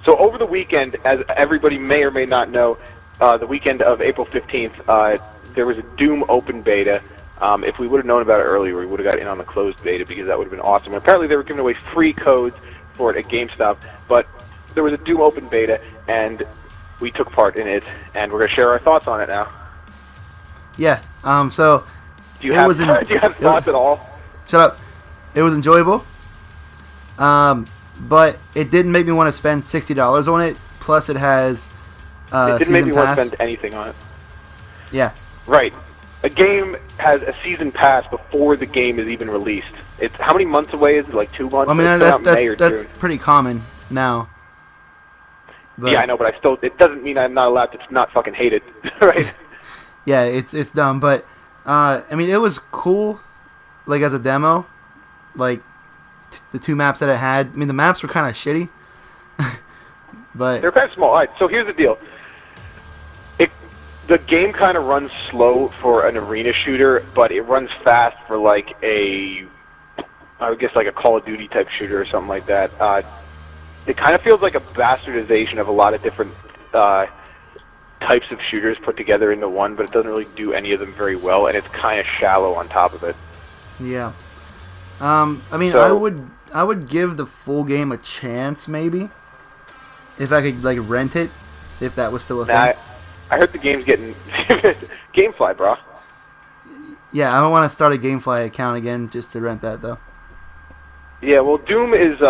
So over the weekend, as everybody may or may not know, the weekend of April 15th, there was a Doom open beta. If we would have known about it earlier, we would have got in on the closed beta because that would have been awesome. And apparently they were giving away free codes for it at GameStop, but there was a Doom open beta, and we took part in it, and we're going to share our thoughts on it now. Yeah, so... Do you have thoughts at all? Shut up. It was enjoyable, but it didn't make me want to spend $60 on it, plus it has it didn't make me want to spend anything on it. Yeah. Right. A game has a season pass before the game is even released. It's how many months away is it? Like 2 months? I mean, that's pretty common now. But yeah, I know, but it doesn't mean I'm not allowed to not fucking hate it, right? Yeah, it's dumb, but I mean, it was cool, like as a demo, like the 2 maps that it had. I mean, the maps were kind of shitty, but they're kind of small. All right, so here's the deal. The game kind of runs slow for an arena shooter, but it runs fast for like I guess like a Call of Duty type shooter or something like that. It kind of feels like a bastardization of a lot of different types of shooters put together into one, but it doesn't really do any of them very well, and it's kind of shallow on top of it. Yeah. I mean, so, I would give the full game a chance, maybe, if I could like rent it, if that was still a thing. I heard the game's getting GameFly, bro. Yeah, I don't want to start a GameFly account again just to rent that, though. Yeah, well, Doom is...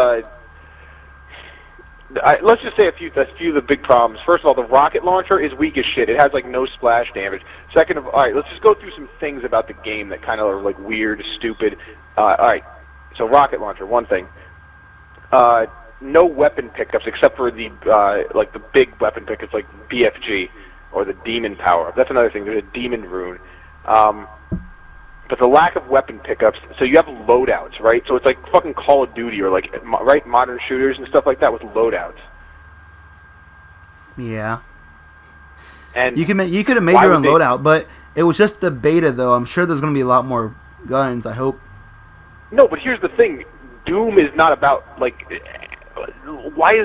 let's just say a few of the big problems. First of all, the rocket launcher is weak as shit. It has, like, no splash damage. Second of all, right, let's just go through some things about the game that kind of are, like, weird, stupid. All right, so rocket launcher, one thing. No weapon pickups except for the, like, the big weapon pickups, like BFG. Or the demon power. That's another thing. There's a demon rune. But the lack of weapon pickups, so you have loadouts, right? So it's like fucking Call of Duty or like, right, modern shooters and stuff like that with loadouts. Yeah. And you could have made your own loadout, but it was just the beta, though. I'm sure there's going to be a lot more guns, I hope. No, but here's the thing. Doom is not about, like... Why do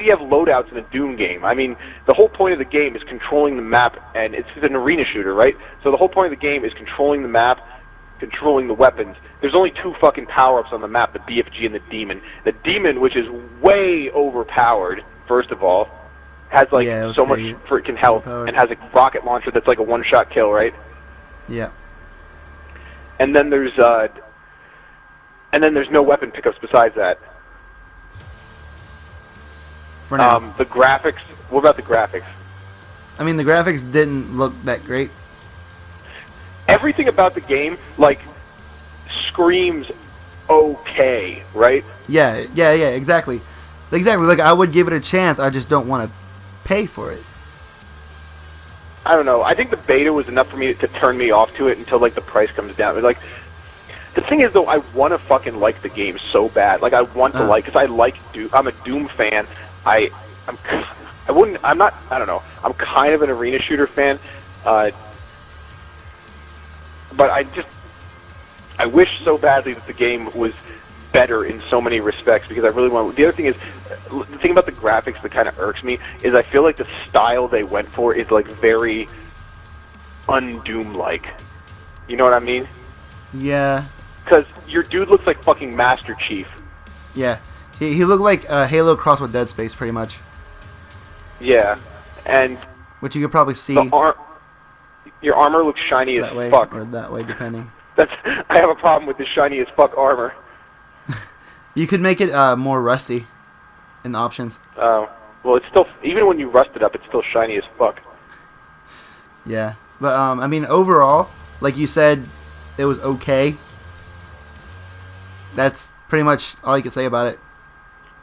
you have loadouts in a Doom game? I mean, the whole point of the game is controlling the map, and it's an arena shooter, right? So the whole point of the game is controlling the map, controlling the weapons. There's only 2 fucking power-ups on the map, the BFG and the Demon. The Demon, which is way overpowered, first of all, has like so much freaking health, and has a rocket launcher that's like a one-shot kill, right? Yeah. And then there's no weapon pickups besides that. The graphics. What about the graphics? I mean, the graphics didn't look that great. Everything about the game, like, screams okay, right? Yeah, exactly. Like, I would give it a chance. I just don't want to pay for it. I don't know. I think the beta was enough for me to turn me off to it until, like, the price comes down. Like, the thing is, though, I want to fucking like the game so bad. Like, I want to like, because I like Doom. I'm a Doom fan. I'm kind of an arena shooter fan, but I wish so badly that the game was better in so many respects because I really want. The other thing is, the thing about the graphics that kind of irks me is I feel like the style they went for is like very un-Doom-like. You know what I mean? Yeah. Because your dude looks like fucking Master Chief. Yeah. He looked like Halo crossed with Dead Space, pretty much. Yeah, and... Which you could probably see... Your armor looks shiny as fuck. Or that way, depending. I have a problem with the shiny as fuck armor. You could make it more rusty in the options. Oh. Well, it's still... Even when you rust it up, it's still shiny as fuck. Yeah. But, I mean, overall, like you said, it was okay. That's pretty much all you can say about it.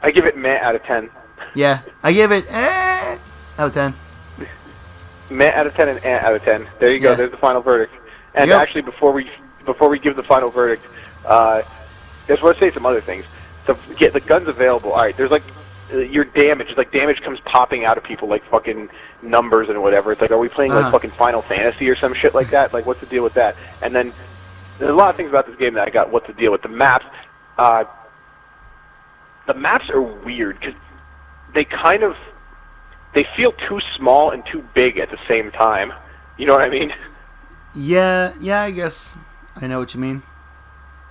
I give it meh out of 10. Yeah, I give it out of 10. Meh out of 10 and out of 10. There you go. There's the final verdict. And actually, before we give the final verdict, I just want to say some other things. So get the guns available. All right, there's like your damage. It's like damage comes popping out of people like fucking numbers and whatever. It's like, are we playing like fucking Final Fantasy or some shit like that? Like, what's the deal with that? And then there's a lot of things about this game that I got. What's the deal with the maps? The maps are weird because they feel too small and too big at the same time. You know what I mean? Yeah, I guess I know what you mean.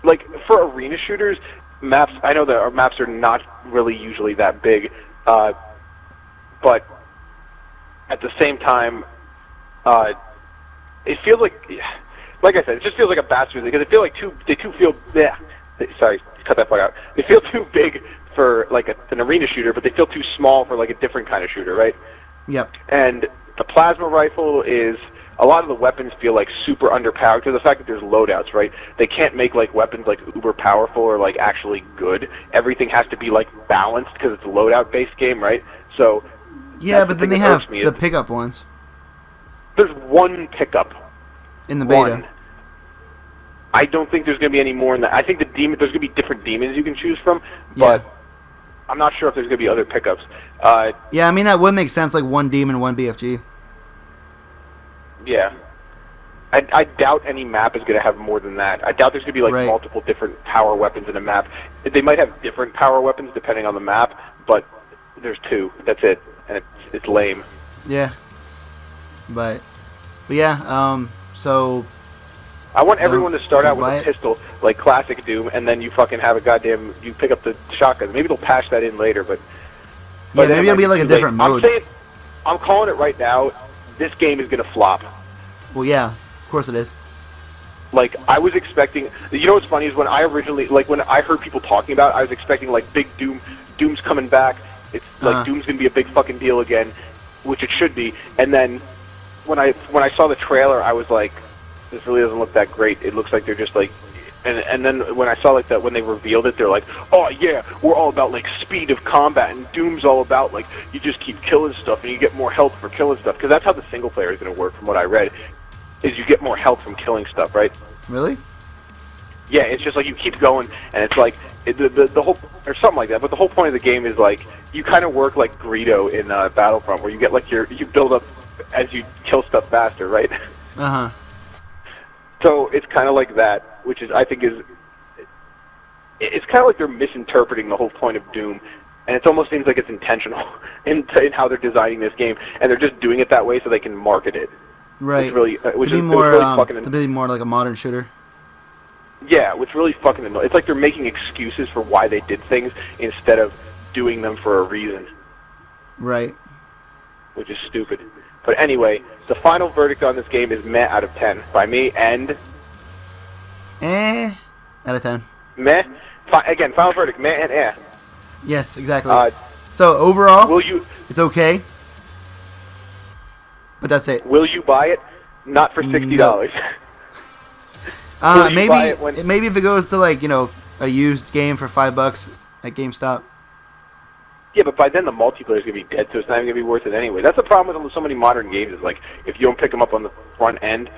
Like, for arena shooters, maps, I know that our maps are not really usually that big, but at the same time, it feels like I said, it just feels like a bastard, because they feel sorry, cut that part out. They feel too big for, like, an arena shooter, but they feel too small for, like, a different kind of shooter, right? Yep. And the plasma rifle is, a lot of the weapons feel like super underpowered because of the fact that there's loadouts, right? They can't make like weapons like uber powerful or like actually good. Everything has to be like balanced because it's a loadout based game, right? So yeah, but then they have the pickup ones. There's one pickup in the beta. One. I don't think there's going to be any more in that. I think there's going to be different demons you can choose from, but I'm not sure if there's going to be other pickups. Yeah, I mean that would make sense, like one demon, one BFG. Yeah. I doubt any map is going to have more than that. I doubt there's going to be like multiple different power weapons in a map. They might have different power weapons depending on the map, but there's two. That's it, and it's lame. Yeah. But yeah. So. I want everyone to start out with a pistol, like classic Doom, and then you fucking have you pick up the shotgun. Maybe they'll patch that in later, but yeah, maybe it'll be like a different mode. I'm calling it right now. This game is going to flop. Well, yeah, of course it is. Like, I was expecting... You know what's funny is when I heard people talking about it, I was expecting, like, big Doom's coming back. It's, like, Doom's going to be a big fucking deal again, which it should be. And then, when I saw the trailer, I was like, this really doesn't look that great. It looks like they're just, like... And then when I saw, like, that when they revealed it, they're like, oh, yeah, we're all about, like, speed of combat, and Doom's all about, like, you just keep killing stuff, and you get more health for killing stuff. Because that's how the single player is going to work, from what I read, is you get more health from killing stuff, right? Really? Yeah, it's just, like, you keep going, and it's, like, the whole... Or something like that, but the whole point of the game is, like, you kind of work like Greedo in Battlefront, where you get, like, you build up as you kill stuff faster, right? Uh-huh. So it's kind of like that, which is, I think, it's kind of like they're misinterpreting the whole point of Doom, and it almost seems like it's intentional in how they're designing this game, and they're just doing it that way so they can market it. Right. Which is to be more like a modern shooter. Yeah, which really fucking annoying. It's like they're making excuses for why they did things instead of doing them for a reason. Right. Which is stupid. But anyway, the final verdict on this game is meh out of 10 by me, and... out of 10. Meh? Again, final verdict, meh and eh. Yes, exactly. So overall, it's okay. But that's it. Will you buy it? Not for $60. No. Maybe if it goes to, like, a used game for $5 at GameStop. Yeah, but by then the multiplayer is going to be dead, so it's not even going to be worth it anyway. That's the problem with so many modern games is, like, if you don't pick them up on the front end,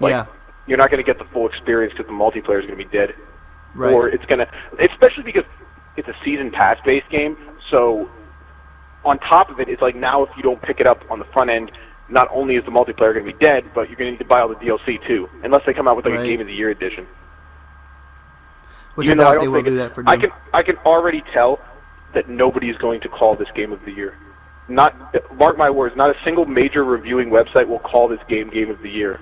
like, you're not going to get the full experience because the multiplayer is going to be dead. Right. Or it's going to... Especially because it's a season pass-based game, so on top of it, it's like now if you don't pick it up on the front end, not only is the multiplayer going to be dead, but you're going to need to buy all the DLC too, unless they come out with, like, a Game of the Year edition. Which I doubt they will do that for Doom. I can already tell that nobody's going to call this Game of the Year. Mark my words, not a single major reviewing website will call this game Game of the Year.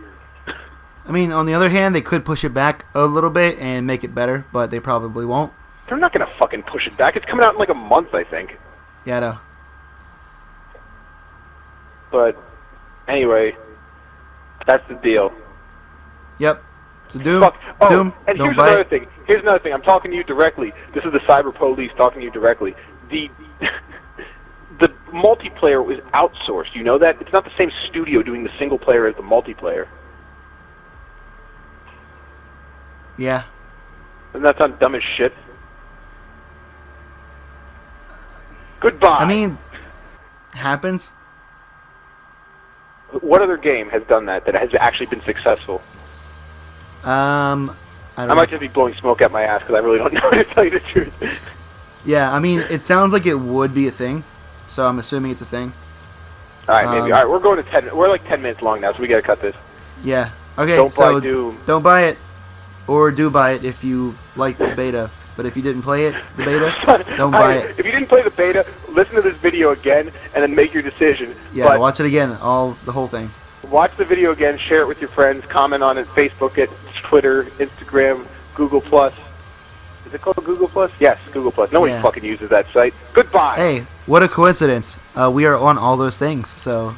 I mean, on the other hand, they could push it back a little bit and make it better, but they probably won't. They're not going to fucking push it back. It's coming out in like a month, I think. Yeah, I know. But anyway, that's the deal. Yep. So Doom, Doom, and don't here's buy another it. thing. Here's another thing. I'm talking to you directly. This is the Cyber Police talking to you directly. The multiplayer was outsourced. You know that? It's not the same studio doing the single player as the multiplayer. Yeah. Doesn't that sound dumb as shit? Goodbye. I mean, happens. What other game has done that has actually been successful? I might just be blowing smoke at my ass because I really don't know, to tell you the truth. Yeah, I mean, it sounds like it would be a thing, so I'm assuming it's a thing. All right, maybe. All right, we're going to 10. We're like 10 minutes long now, so we got to cut this. Yeah. Okay. Don't buy Doom. Don't buy it, or do buy it if you like the beta. But if you didn't play it, the beta, Son, don't buy it. If you didn't play the beta, listen to this video again and then make your decision. Yeah, but watch it again, the whole thing. watch the video again, share it with your friends, comment on it, Facebook it, Twitter, Instagram, Google Plus. Is it called Google Plus? Yes, Google Plus. Nobody Yeah. fucking uses that site. Goodbye. Hey, what a coincidence. We are on all those things, so